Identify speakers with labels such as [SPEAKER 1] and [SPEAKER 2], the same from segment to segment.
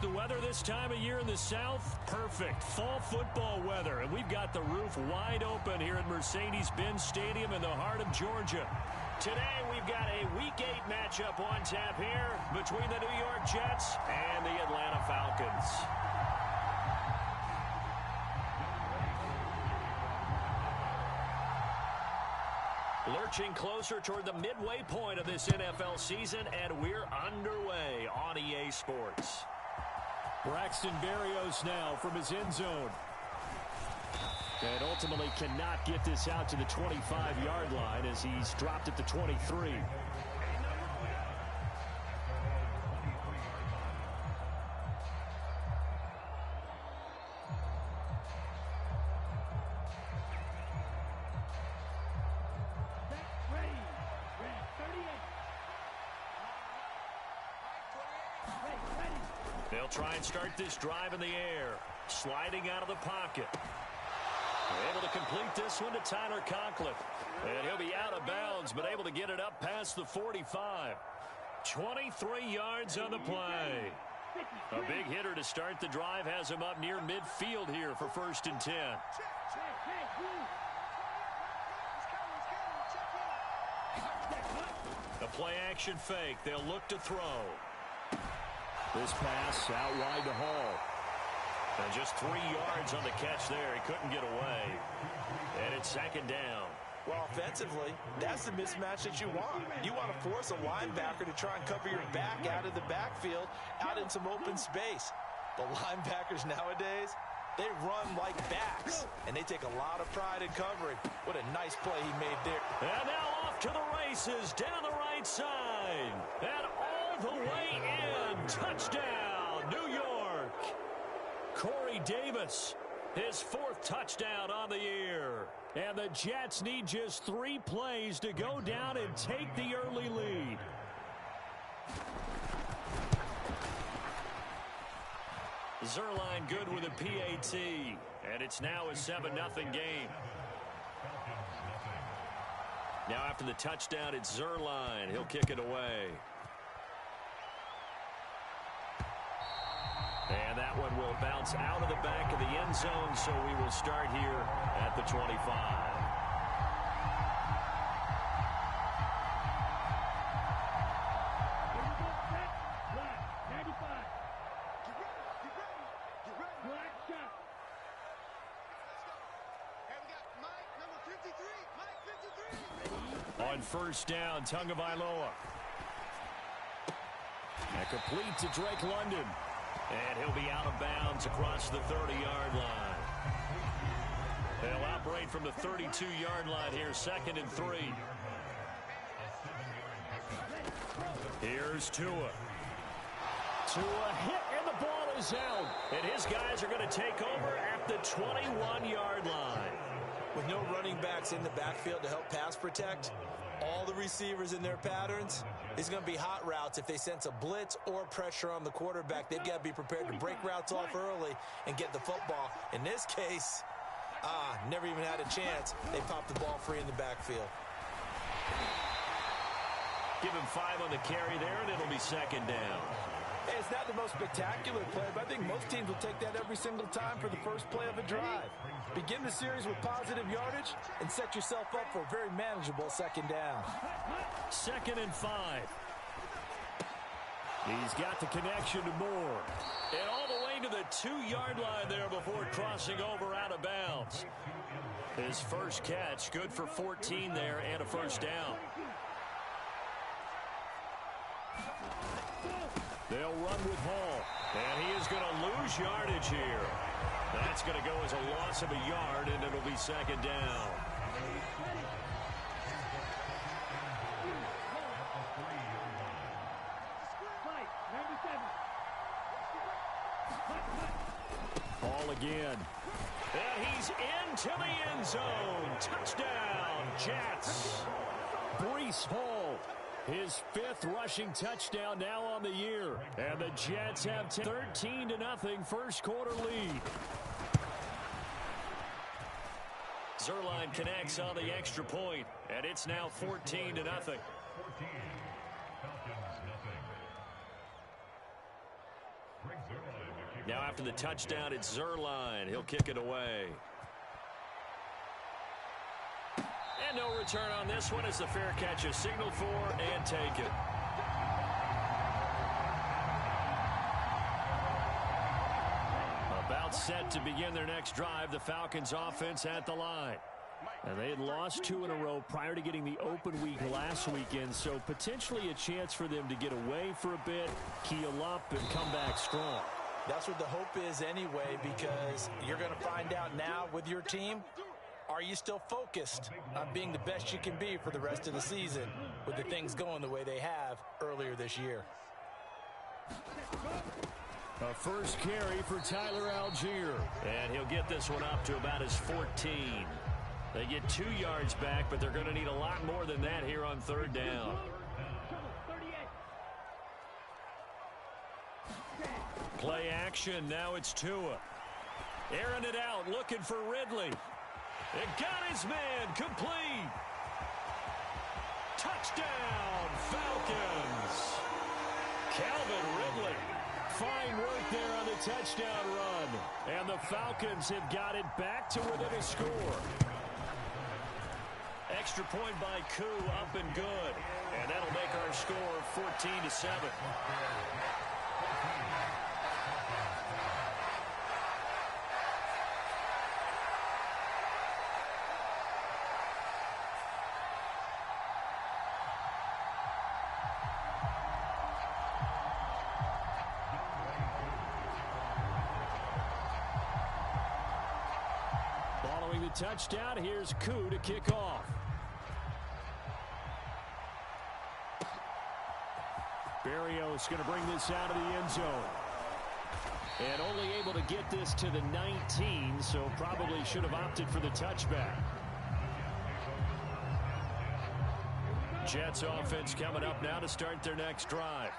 [SPEAKER 1] The weather this time of year in the South, perfect. Fall football weather, and we've got the roof wide open here at Mercedes-Benz Stadium in the heart of Georgia. Today, we've got a Week 8 matchup on tap here between the New York Jets and the Atlanta Falcons. Lurching closer toward the midway point of this NFL season, and we're underway on EA Sports. Braxton Berrios now from his end zone. And ultimately cannot get this out to the 25-yard line as he's dropped at the 23. They'll try and start this drive in the air. Sliding out of the pocket. Able to complete this one to Tyler Conklin. And he'll be out of bounds, but able to get it up past the 45. 23 yards on the play. A big hitter to start the drive has him up near midfield here for 1st and 10. A play action fake. They'll look to throw. This pass out wide to Hall. And just 3 yards on the catch there. He couldn't get away. And it's 2nd down.
[SPEAKER 2] Well, offensively, that's the mismatch that you want. You want to force a linebacker to try and cover your back out of the backfield, out in some open space. The linebackers nowadays, they run like backs, and they take a lot of pride in covering. What a nice play he made there.
[SPEAKER 1] And now off to the races down the right side. And all the way in. Touchdown, New York. Corey Davis, his 4th touchdown on the year. And the Jets need just 3 plays to go down and take the early lead. Zerline good with a PAT. And it's now a 7-0 game. Now after the touchdown, it's Zerline. He'll kick it away. And that one will bounce out of the back of the end zone, so we will start here at the 25. On 1st down, Tagovailoa. And complete to Drake London. And he'll be out of bounds across the 30-yard line. They'll operate from the 32-yard line here, 2nd and 3. Here's Tua. Tua hit, and the ball is out. And his guys are going to take over at the 21-yard line.
[SPEAKER 2] With no running backs in the backfield to help pass protect, all the receivers in their patterns, it's going to be hot routes. If they sense a blitz or pressure on the quarterback, they've got to be prepared to break routes off early and get the football. In this case, never even had a chance. They popped the ball free in the backfield.
[SPEAKER 1] Give him 5 on the carry there, and it'll be 2nd down.
[SPEAKER 2] Hey, it's not the most spectacular play, but I think most teams will take that every single time for the first play of a drive. Begin the series with positive yardage and set yourself up for a very manageable 2nd down.
[SPEAKER 1] 2nd and 5. He's got the connection to Moore. And all the way to the 2-yard line there before crossing over out of bounds. His first catch, good for 14 there and a 1st down. They'll run with Hall. And he is going to lose yardage here. That's going to go as a loss of a yard, and it'll be 2nd down. Hall again. And he's into the end zone. Touchdown, Jets. Breece Hall. His 5th rushing touchdown now on the year. And the Jets have 13-0 first quarter lead. Zerline connects on the extra point, and it's now 14-0. Falcons, Now after the touchdown, it's Zerline. He'll kick it away. And no return on this one as the fair catch is signaled for and taken. About set to begin their next drive, the Falcons offense at the line. And they had lost 2 in a row prior to getting the open week last weekend, so potentially a chance for them to get away for a bit, keel up, and come back strong.
[SPEAKER 2] That's what the hope is anyway, because you're going to find out now with your team, are you still focused on being the best you can be for the rest of the season with the things going the way they have earlier this year?
[SPEAKER 1] A first carry for Tyler Algier, and he'll get this one up to about his 14. They get 2 yards back, but they're going to need a lot more than that here on third down. Play action, now it's Tua. Airing it out, looking for Ridley. It got his man, complete. Touchdown, Falcons. Calvin Ridley. Fine work there on the touchdown run. And the Falcons have got it back to within a score. Extra point by Koo, up and good. And that'll make our score 14-7. Following the touchdown, here's Koo to kick off. Berrios going to bring this out of the end zone. And only able to get this to the 19, so probably should have opted for the touchback. Jets offense coming up now to start their next drive.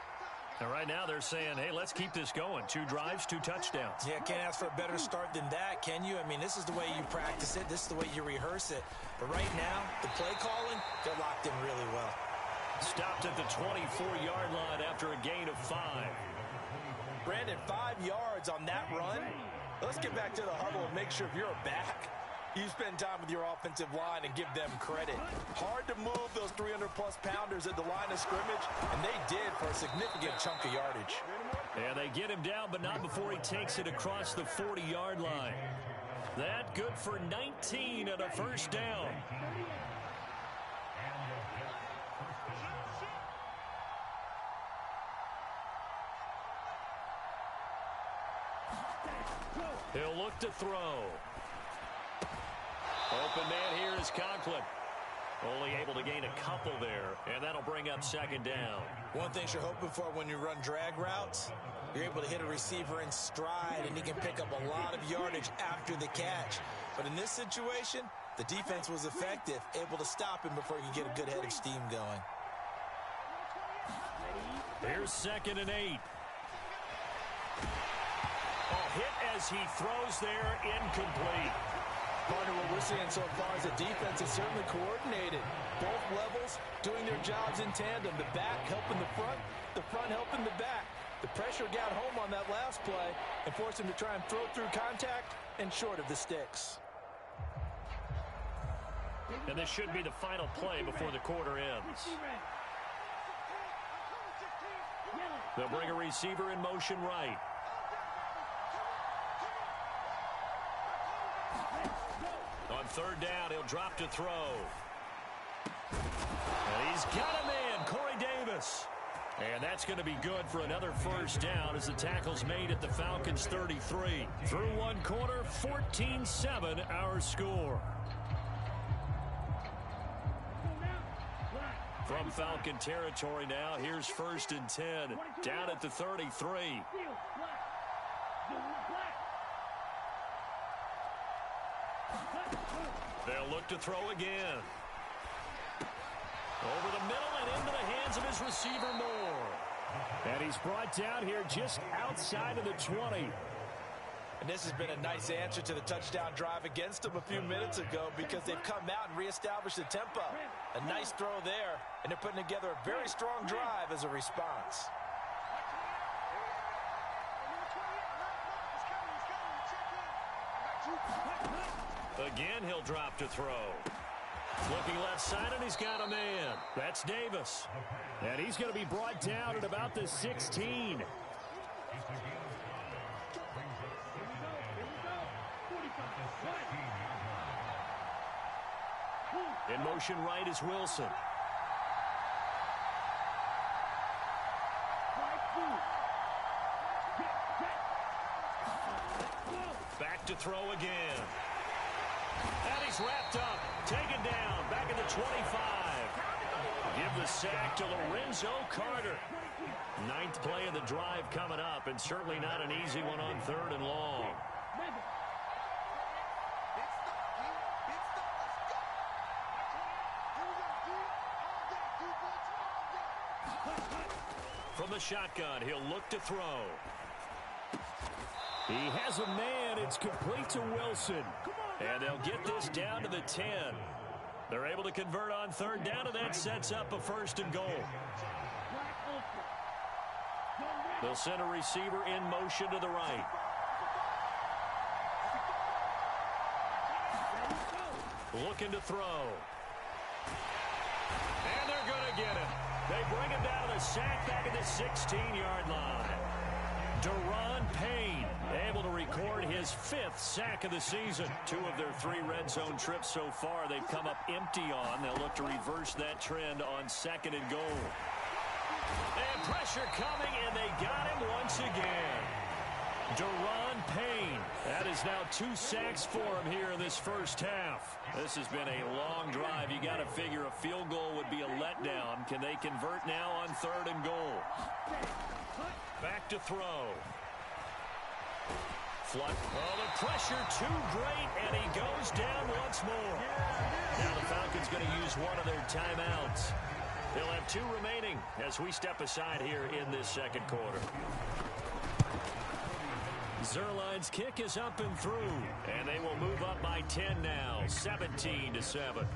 [SPEAKER 1] And right now they're saying, hey, let's keep this going. 2 drives, 2 touchdowns.
[SPEAKER 2] Yeah, can't ask for a better start than that, can you? I mean, this is the way you practice it. This is the way you rehearse it. But right now, the play calling, they're locked in really well.
[SPEAKER 1] Stopped at the 24-yard line after a gain of 5.
[SPEAKER 2] Brandon, 5 yards on that run. Let's get back to the huddle and make sure if you're back, you spend time with your offensive line and give them credit. Hard to move those 300-plus pounders at the line of scrimmage, and they did for a significant chunk of yardage.
[SPEAKER 1] And they get him down, but not before he takes it across the 40-yard line. That good for 19 and a first down. He'll look to throw. Open man here is Conklin. Only able to gain a couple there, and that'll bring up second down.
[SPEAKER 2] One thing you're hoping for when you run drag routes, you're able to hit a receiver in stride, and he can pick up a lot of yardage after the catch. But in this situation, the defense was effective, able to stop him before he could get a good head of steam going.
[SPEAKER 1] Here's 2nd and 8. Hit as he throws there, incomplete.
[SPEAKER 2] Partner, what we're seeing so far is the defense is certainly coordinated. Both levels doing their jobs in tandem. The back helping the front helping the back. The pressure got home on that last play and forced him to try and throw through contact and short of the sticks.
[SPEAKER 1] And this should be the final play before the quarter ends. They'll bring a receiver in motion right. On 3rd down, he'll drop to throw. And he's got a man, Corey Davis. And that's going to be good for another first down as the tackle's made at the Falcons' 33. Through one quarter, 14-7 our score. From Falcon territory now, here's 1st and 10. Down at the 33. They'll look to throw again. Over the middle and into the hands of his receiver Moore. And he's brought down here just outside of the 20.
[SPEAKER 2] And this has been a nice answer to the touchdown drive against them a few minutes ago because they've come out and reestablished the tempo. A nice throw there, and they're putting together a very strong drive as a response.
[SPEAKER 1] Again, he'll drop to throw. Looking left side, and he's got a man. That's Davis. And he's going to be brought down at about the 16. In motion right is Wilson. Back to throw again. And he's wrapped up. Taken down. Back at the 25. Give the sack to Lorenzo Carter. Ninth play of the drive coming up, and certainly not an easy one on 3rd and long. From the shotgun, he'll look to throw. He has a man. It's complete to Wilson. And they'll get this down to the 10. They're able to convert on 3rd down, and that sets up a 1st and goal. They'll send a receiver in motion to the right. Looking to throw. And they're going to get it. They bring him down to the sack back at the 16-yard line. Deron Payne able to record his 5th sack of the season. 2 of their 3 red zone trips so far they've come up empty on. They'll look to reverse that trend on 2nd and goal. And pressure coming, and they got him once again. Deron Payne. That is now 2 sacks for him here in this first half. This has been a long drive. You got to figure a field goal would be a letdown. Can they convert now on 3rd and goal? Back to throw. Flood. Oh, the pressure too great, and he goes down once more. Now the Falcons going to use one of their timeouts. They'll have 2 remaining as we step aside here in this 2nd quarter. Zerline's kick is up and through, and they will move up by 10 now, 17-7.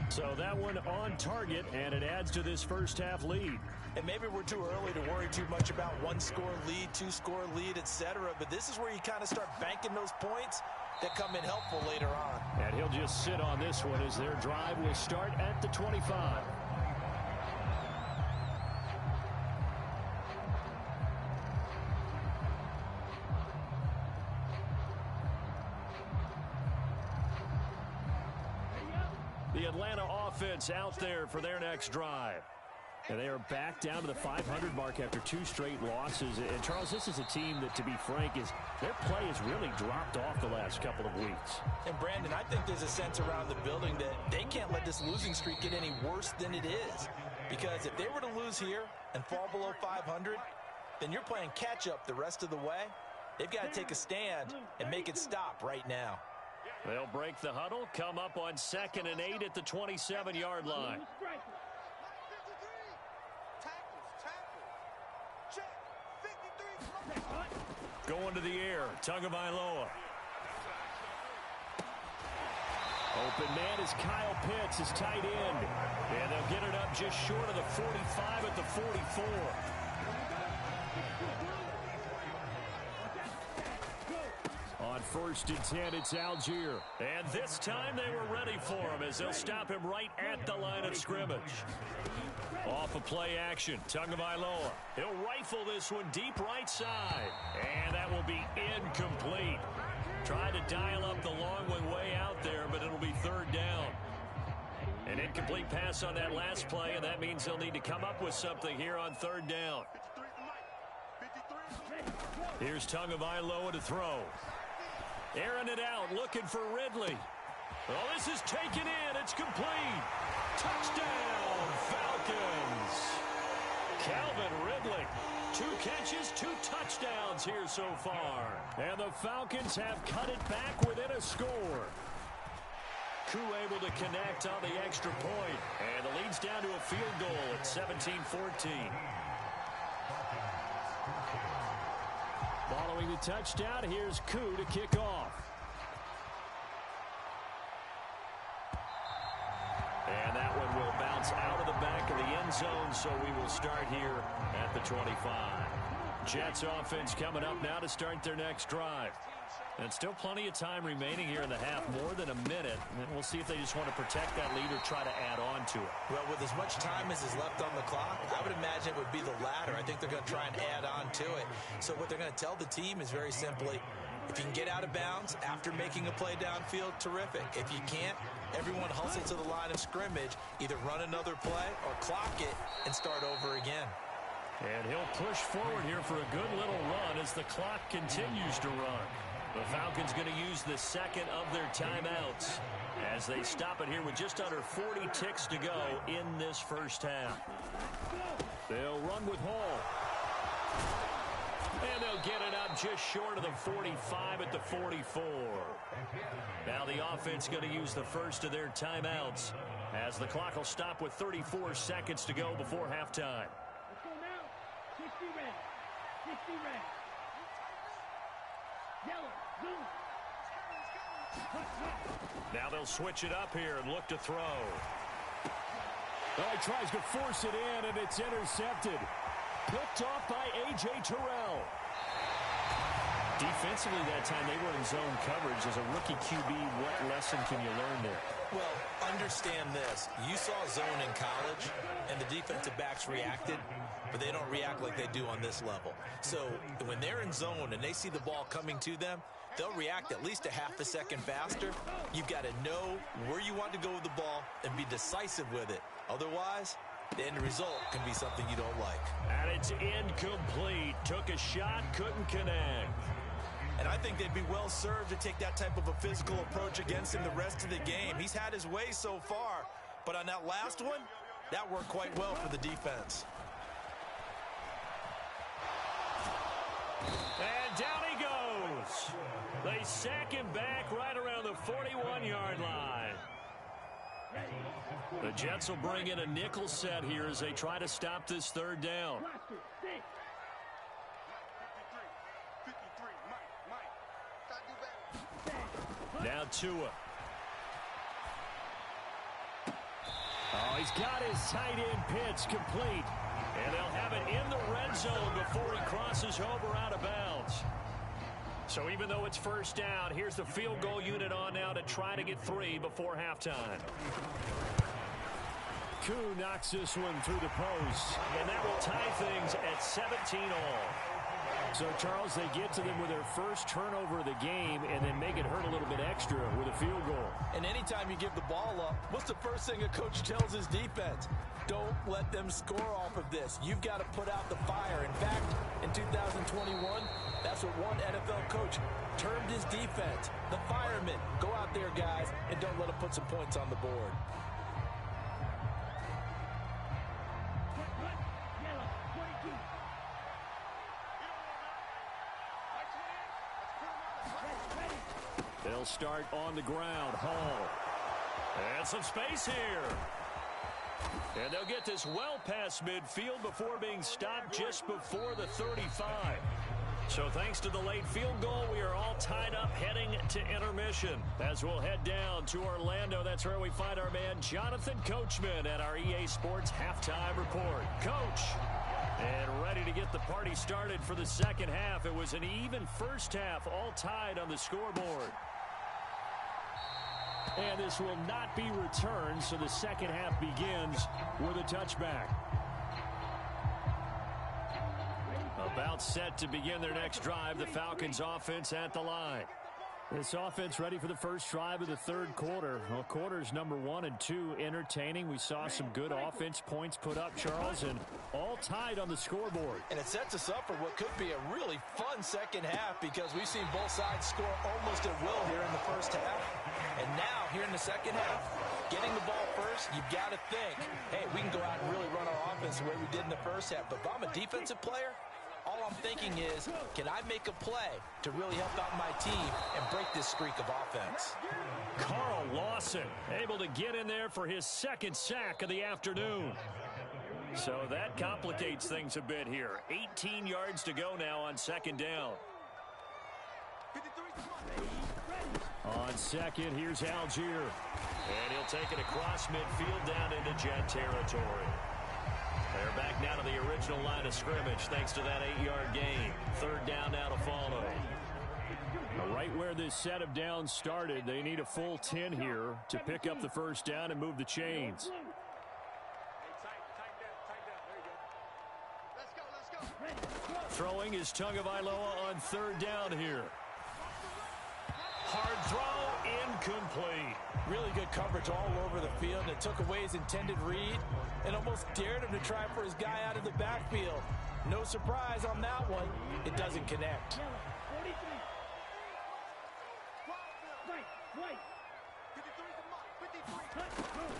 [SPEAKER 1] So that one on target, and it adds to this first half lead.
[SPEAKER 2] And maybe we're too early to worry too much about 1-score lead, 2-score lead, etc. But this is where you kind of start banking those points that come in helpful later on.
[SPEAKER 1] And he'll just sit on this one as their drive will start at the 25. The Atlanta offense out there for their next drive. And they are back down to the 500 mark after 2 straight losses. And, Charles, this is a team that, to be frank, their play has really dropped off the last couple of weeks.
[SPEAKER 2] And, Brandon, I think there's a sense around the building that they can't let this losing streak get any worse than it is. Because if they were to lose here and fall below 500, then you're playing catch-up the rest of the way. They've got to take a stand and make it stop right now.
[SPEAKER 1] They'll break the huddle, come up on 2nd and 8 at the 27-yard line. Going to the air, Tagovailoa. Open man is Kyle Pitts, his tight end. And they'll get it up just short of the 45 at the 44. On 1st and 10, it's Algier. And this time they were ready for him as they'll stop him right at the line of scrimmage. Off of play action, Tagovailoa. He'll rifle this one deep right side. And that will be incomplete. Tried to dial up the long one way out there, but it'll be 3rd down. An incomplete pass on that last play, and that means they'll need to come up with something here on 3rd down. Here's Tagovailoa to throw. Airing it out, looking for Ridley. Oh, this is taken in. It's complete. Touchdown, Falcons. Calvin Ridley. 2 catches, 2 touchdowns here so far. And the Falcons have cut it back within a score. Koo able to connect on the extra point. And the lead's down to a field goal at 17-14. Following the touchdown, here's Koo to kick off. And that one will bounce out of the back of the end zone, so we will start here at the 25. Jets offense coming up now to start their next drive. And still plenty of time remaining here in the half, more than a minute. And we'll see if they just want to protect that lead or try to add on to it.
[SPEAKER 2] Well, with as much time as is left on the clock, I would imagine it would be the latter. I think they're going to try and add on to it. So what they're going to tell the team is very simply, if you can get out of bounds after making a play downfield, terrific. If you can't, everyone hustle to the line of scrimmage, either run another play or clock it and start over again.
[SPEAKER 1] And he'll push forward here for a good little run as the clock continues to run. The Falcons going to use the second of their timeouts as they stop it here with just under 40 ticks to go in this first half. They'll run with Hall. And they'll get it up just short of the 45 at the 44. Now the offense going to use the first of their timeouts as the clock will stop with 34 seconds to go before halftime.
[SPEAKER 3] Let's go now. 60 red. 60 red. Yellow. Blue.
[SPEAKER 1] Now they'll switch it up here and look to throw.
[SPEAKER 4] Oh, he tries to force it in, and it's intercepted. Picked off by A.J. Terrell.
[SPEAKER 1] Defensively that time, they were in zone coverage. As a rookie QB, what lesson can you learn there?
[SPEAKER 2] Well, understand this. You saw zone in college, and the defensive backs reacted, but they don't react like they do on this level. So when they're in zone and they see the ball coming to them, they'll react at least a half a second faster. You've got to know where you want to go with the ball and be decisive with it. Otherwise, the end result can be something you don't like.
[SPEAKER 1] And it's incomplete. Took a shot, couldn't connect.
[SPEAKER 2] And I think they'd be well served to take that type of a physical approach against him the rest of the game. He's had his way so far, but on that last one, that worked quite well for the defense.
[SPEAKER 1] And down he goes. They sack him back right around the 41-yard line. The Jets will bring in a nickel set here as they try to stop this third down. Now Tua. Oh, he's got his tight end pitch complete. And they'll have it in the red zone before he crosses over out of bounds. So even though it's first down, here's the field goal unit on now to try to get 3 before halftime.
[SPEAKER 4] Koo knocks this one through the post.
[SPEAKER 1] And that will tie things at 17 all.
[SPEAKER 4] So, Charles, they get to them with their first turnover of the game and then make it hurt a little bit extra with a field goal.
[SPEAKER 2] And anytime you give the ball up, what's the first thing a coach tells his defense? Don't let them score off of this. You've got to put out the fire. In fact, in 2021, that's what one NFL coach termed his defense. The firemen. Go out there, guys, and don't let them put some points on the board.
[SPEAKER 1] They'll start on the ground. Hall. And some space here. And they'll get this well past midfield before being stopped just before the 35. So thanks to the late field goal, we are all tied up heading to intermission. As we'll head down to Orlando, that's where we find our man Jonathan Coachman at our EA Sports Halftime Report. Coach. And ready to get the party started for the second half. It was an even first half, all tied on the scoreboard.
[SPEAKER 4] And this will not be returned, so the second half begins with a touchback.
[SPEAKER 1] About set to begin their next drive, the Falcons offense at the line.
[SPEAKER 4] This offense ready for the first drive of the third quarter. Well, quarters number 1 and 2 entertaining. We saw some good offense points put up, Charles, and all tied on the scoreboard.
[SPEAKER 2] And it sets us up for what could be a really fun second half because we've seen both sides score almost at will here in the first half. And now, here in the second half, getting the ball first, you've got to think, hey, we can go out and really run our offense the way we did in the first half. But if I'm a defensive player, all I'm thinking is, can I make a play to really help out my team and break this streak of offense?
[SPEAKER 1] Carl Lawson able to get in there for his second sack of the afternoon. So that complicates things a bit here. 18 yards to go now on second down.
[SPEAKER 4] On second, here's Algier.
[SPEAKER 1] And he'll take it across midfield down into Jet territory. They're back now to the original line of scrimmage thanks to that 8-yard gain. Third down now to follow.
[SPEAKER 4] A right where this set of downs started. They need a full 10 here to pick up the first down and move the chains. Throwing is Tagovailoa on third down here. Hard throw, incomplete.
[SPEAKER 2] Really good coverage all over the field. It took away his intended read and almost dared him to try for his guy out of the backfield. No surprise on that one. It doesn't connect.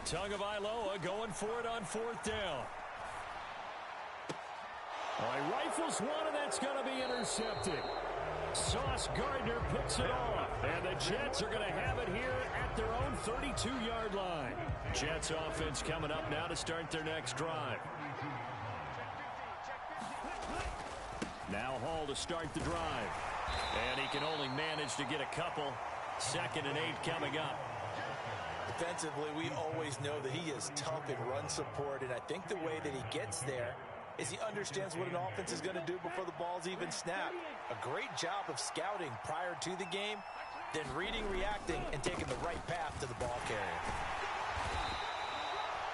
[SPEAKER 4] Tagovailoa going for it on fourth down. All right, rifles one, and that's going to be intercepted. Sauce Gardner picks it off, and the Jets are going to have it here at their own 32-yard line. Jets offense coming up now to start their next drive. Now Hall to start the drive. And he can only manage to get a couple. 2nd and 8 coming up.
[SPEAKER 2] Defensively, we always know that he is tough in run support, and I think the way that he gets there is he understands what an offense is going to do before the ball's even snapped. A great job of scouting prior to the game, then reading, reacting, and taking the right path to the ball carrier.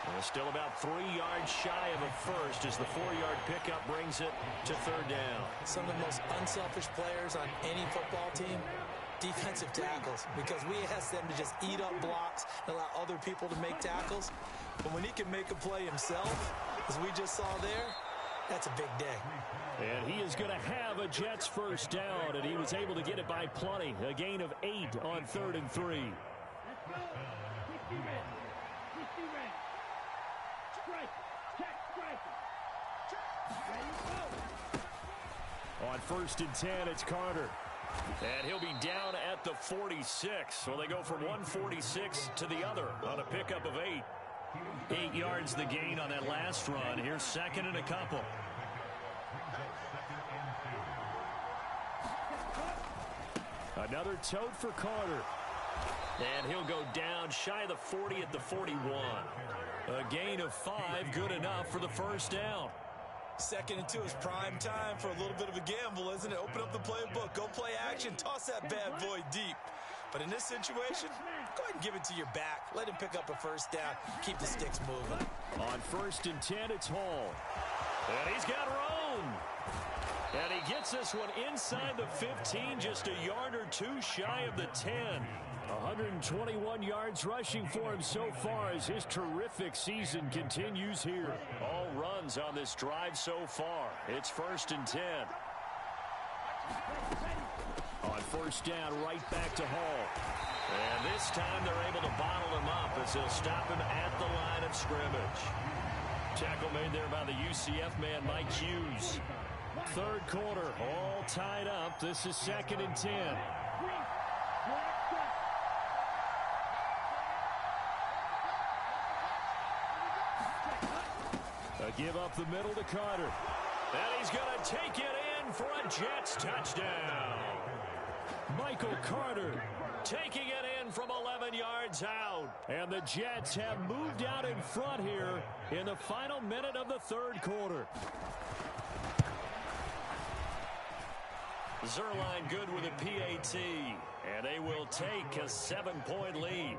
[SPEAKER 4] Well, still about 3 yards shy of a first as the 4-yard pickup brings it to third down.
[SPEAKER 2] Some of the most unselfish players on any football team, defensive tackles, because we ask them to just eat up blocks and allow other people to make tackles. But when he can make a play himself, as we just saw there, that's a big day.
[SPEAKER 4] And he is going to have a Jets first down, and he was able to get it by plenty. A gain of 8 on 3rd and 3. On 1st and 10, it's Carter. And he'll be down at the 46. So they go from 146 to the other on a pickup of 8. 8 yards the gain on that last run. Here's 2nd and a couple. Another tote for Carter. And he'll go down shy of the 40 at the 41. A gain of 5, good enough for the first down.
[SPEAKER 2] 2nd and 2 is prime time for a little bit of a gamble, isn't it? Open up the playbook, go play action, toss that bad boy deep. But in this situation, go ahead and give it to your back. Let him pick up a first down. Keep the sticks moving.
[SPEAKER 4] On 1st and 10, it's Hall. And he's got room. And he gets this one inside the 15, just a yard or 2 shy of the 10. 121 yards rushing for him so far as his terrific season continues here. All runs on this drive so far. It's 1st and 10. On 1st down, right back to Hall. And this time they're able to bottle him up as they'll stop him at the line of scrimmage. Tackle made there by the UCF man, Mike Hughes. 3rd quarter, all tied up. This is 2nd and 10. A give up the middle to Carter. And he's going to take it in for a Jets touchdown. Michael Carter taking it in from 11 yards out. And the Jets have moved out in front here in the final minute of the 3rd quarter. Zerline good with a PAT. And they will take a 7-point lead.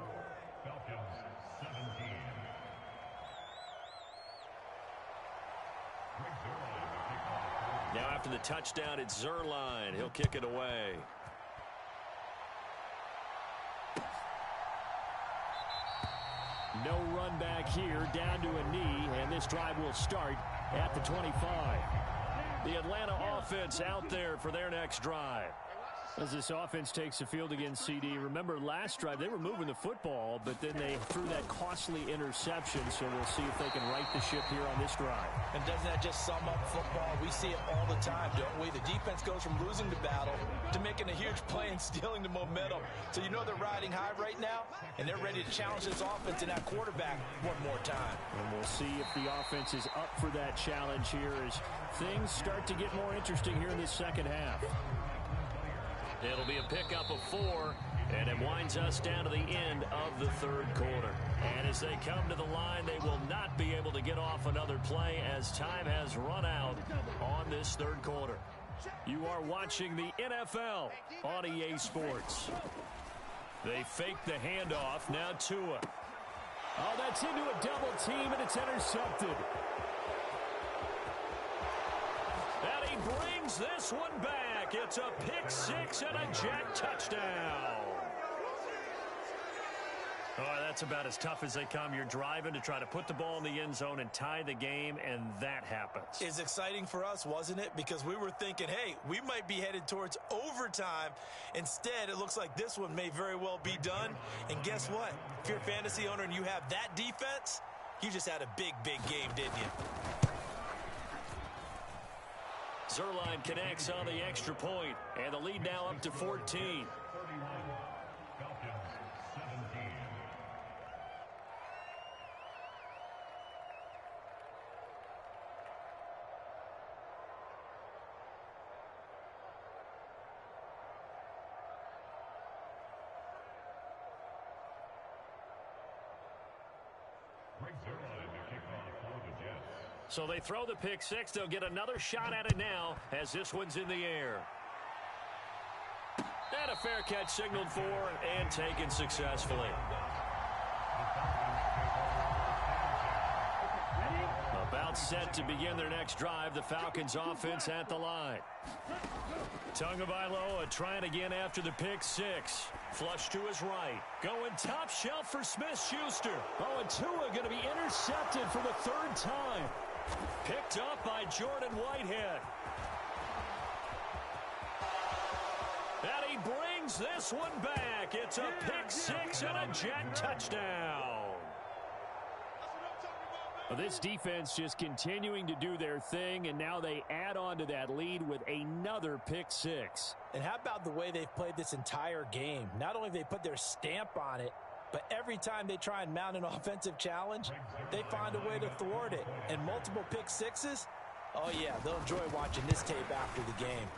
[SPEAKER 4] Now after the touchdown, it's Zerline. He'll kick it away. No run back here, down to a knee, and this drive will start at the 25. The Atlanta offense out there for their next drive. As this offense takes the field against CD, remember last drive they were moving the football, but then they threw that costly interception, so we'll see if they can right the ship here on this drive.
[SPEAKER 2] And doesn't that just sum up football? We see it all the time, don't we? The defense goes from losing the battle to making a huge play and stealing the momentum. So you know they're riding high right now, and they're ready to challenge this offense and that quarterback one more time.
[SPEAKER 4] And we'll see if the offense is up for that challenge here as things start to get more interesting here in this second half. It'll be a pickup of 4, and it winds us down to the end of the 3rd quarter. And as they come to the line, they will not be able to get off another play as time has run out on this 3rd quarter. You are watching the NFL on EA Sports. They fake the handoff. Now Tua. Oh, that's into a double team, and it's intercepted. And he brings this one back. It's a pick six and a Jet touchdown. Oh, that's about as tough as they come. You're driving to try to put the ball in the end zone and tie the game, and that happens.
[SPEAKER 2] It's exciting for us, wasn't it? Because we were thinking, hey, we might be headed towards overtime. Instead, it looks like this one may very well be done. And guess what? If you're a fantasy owner and you have that defense, you just had a big, big game, didn't you?
[SPEAKER 4] Zerline connects on the extra point, and the lead now up to 14. So they throw the pick six. They'll get another shot at it now as this one's in the air. And a fair catch signaled for and taken successfully. About set to begin their next drive. The Falcons offense at the line. Tagovailoa trying again after the pick six. Flush to his right. Going top shelf for Smith-Schuster. Oh, and Tua going to be intercepted for the third time. Picked up by Jordan Whitehead. And he brings this one back. It's a pick six and a Jet touchdown. Well, this defense just continuing to do their thing, and now they add on to that lead with another pick six.
[SPEAKER 2] And how about the way they've played this entire game? Not only have they put their stamp on it, but every time they try and mount an offensive challenge, they find a way to thwart it. And multiple pick sixes, oh yeah, they'll enjoy watching this tape after the game.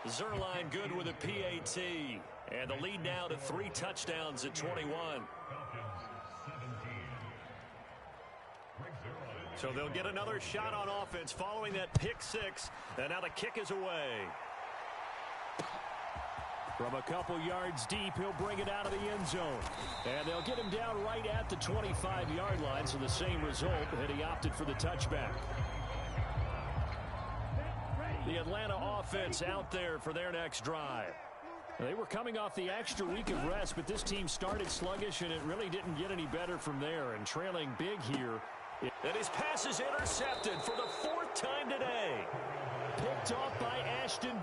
[SPEAKER 4] Zerline good with a PAT. And the lead now to 3 touchdowns at 21. So they'll get another shot on offense following that pick six. And now the kick is away. From a couple yards deep, he'll bring it out of the end zone. And they'll get him down right at the 25-yard line, so the same result, and he opted for the touchback. The Atlanta offense out there for their next drive. They were coming off the extra week of rest, but this team started sluggish, and it really didn't get any better from there. And trailing big here. And his pass is intercepted for the 4th time today. Picked off by Ashton